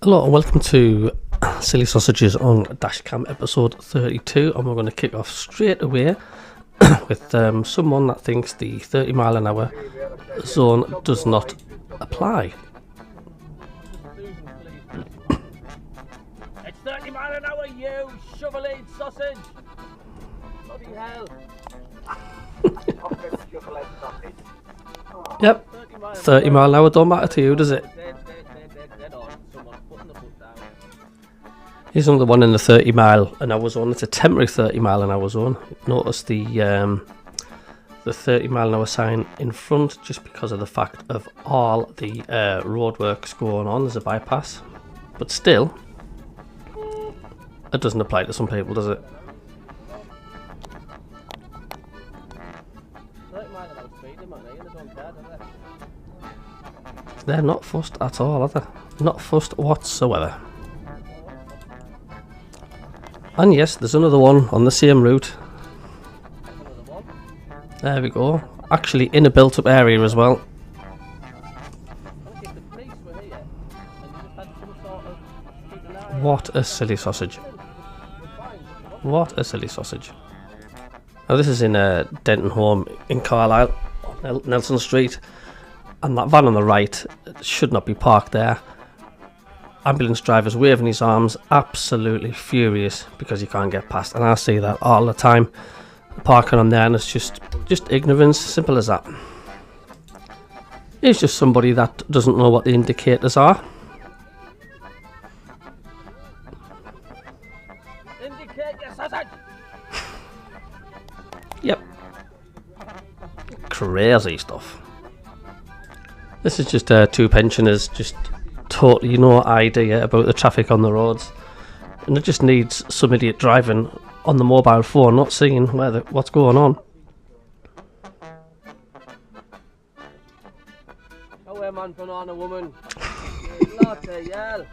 Hello and welcome to Silly Sausages on Dashcam episode 32, and we're going to kick off straight away with someone that thinks the 30 mph zone does not apply. It's 30 mph, you shovel-head sausage! Bloody hell! Yep, 30 mph don't matter to you, does it? Dead on. Someone putting the foot down. Here's another one in the 30 mph zone. It's a temporary 30 mph zone. Notice the 30 mph sign in front, just because of the fact of all the roadworks going on. There's a bypass, but still, it doesn't apply to some people, does it? 30 mph speed, they don't care, do they? They're not fussed at all, are they? Not fussed whatsoever. And yes, there's another one on the same route. There we go. Actually in a built-up area as well. What a silly sausage. What a silly sausage. Now this is in a Denton home in Carlisle, on Nelson Street. And that van on the right should not be parked there. Ambulance driver's waving his arms, absolutely furious because he can't get past. And I see that all the time. Parking on there, and it's just ignorance, simple as that. He's just somebody that doesn't know what the indicators are. Indicate your sausage! Yep. Crazy stuff. This is just two pensioners, just totally no idea about the traffic on the roads, and it just needs some idiot driving on the mobile phone, not seeing what's going on. Oh, man, banana woman. Bloody hell.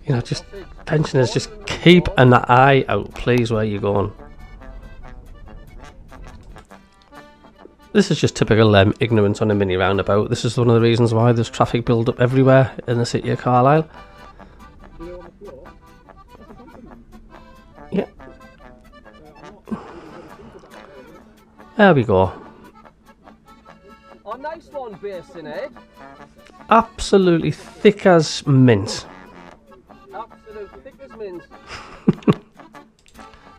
You know, just pensioners, just keep an eye out, please, where you're going. This is just typical ignorance on a mini roundabout. This is one of the reasons why there's traffic build up everywhere in the city of Carlisle. Yeah. There we go. Oh, nice one, Basin Head. Absolutely thick as mint. Absolute thick as mint.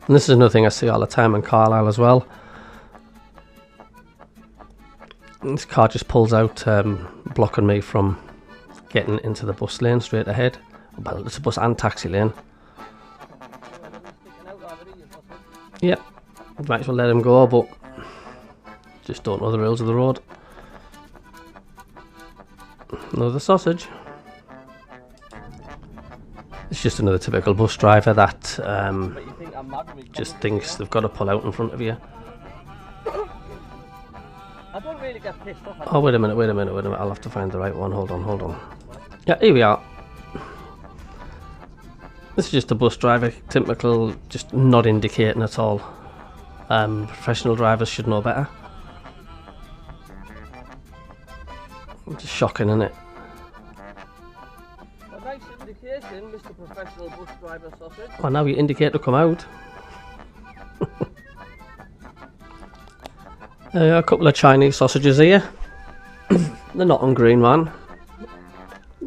And this is another thing I see all the time in Carlisle as well. This car just pulls out, blocking me from getting into the bus lane straight ahead. Well, it's a bus and taxi lane. Yep, might as well let him go, but just don't know the rules of the road. Another sausage. It's just another typical bus driver that just thinks they've got to pull out in front of you. I don't really get pissed off. Oh, wait a minute, I'll have to find the right one. Hold on. Yeah, here we are. This is just a bus driver, typical, just not indicating at all. Professional drivers should know better. Just shocking, isn't it? A nice indication, Mr. Professional Bus Driver Sausage. Oh, now you indicate to come out. A couple of Chinese sausages here. They're not on green, man.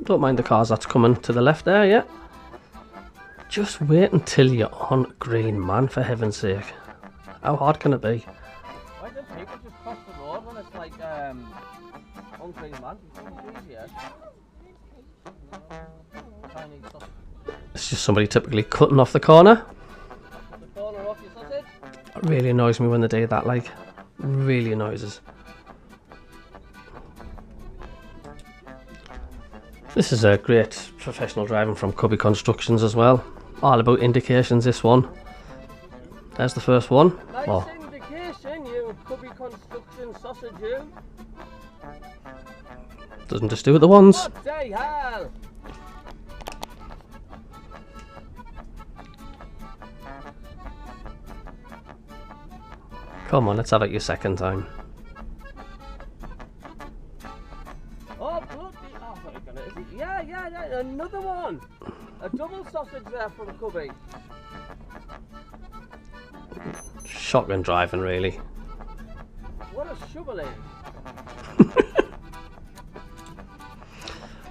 Don't mind the cars that's coming to the left there, yeah. Just wait until you're on green, man, for heaven's sake. How hard can it be? Why don't people just cross the road when it's like on green, man? It's easier. Chinese sausage. It's just somebody typically cutting off the corner. The corner off your sausage? It really annoys me when they do that, like. Really annoys us. This is a great professional driving from Cubby Constructions as well. All about indications, this one. There's the first one. Nice indication, you Cubby Construction sausage, you. Doesn't just do it the once. What the hell? Come on, let's have it your second time. Oh, bloody... Oh, I thought you were gonna... Yeah, yeah, another one. A double sausage there from Cubby. Shotgun driving, really. What a shovel is.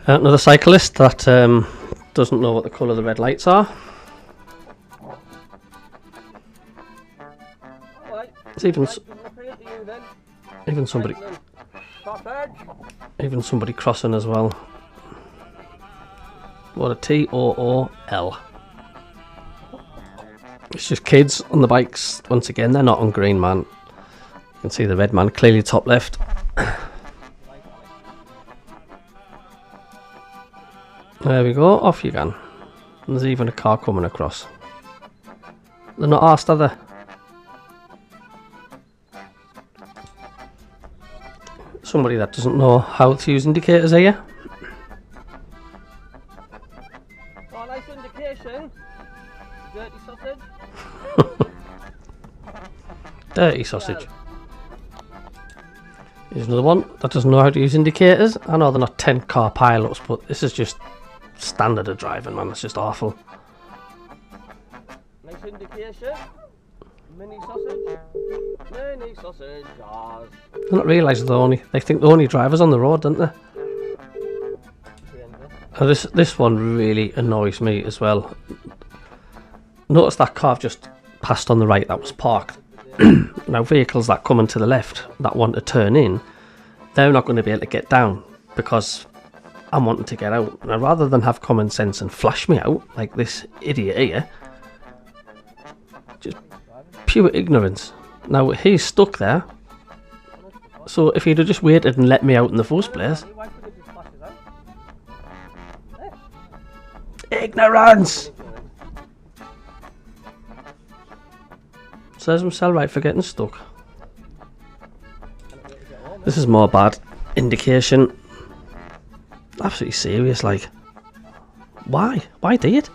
Another cyclist that doesn't know what the colour of the red lights are. Alright. It's even even somebody crossing as well. What a TOOL. It's just kids on the bikes. Once again, they're not on green, man. You can see the red man clearly top left. There we go, off you can. And there's even a car coming across. They're not arsed, are they? Somebody that doesn't know how to use indicators here. Oh, nice indication. Dirty sausage. Dirty sausage. Here's another one that doesn't know how to use indicators. I know they're not 10 car pilots, but this is just standard of driving, man. It's just awful. Nice indication. Mini sausage. Mini sausage. Jars. They don't realise they think they're only drivers on the road, don't they? Now this one really annoys me as well. Notice that car just passed on the right that was parked. Now vehicles that come into the left that want to turn in, they're not going to be able to get down because I'm wanting to get out. Now rather than have common sense and flash me out like this idiot here, just pure ignorance. Now he's stuck there, so if he'd have just waited and let me out in the first place. Ignorance! Says himself right for getting stuck. This is more bad indication. Absolutely serious, like. Why? Why do it?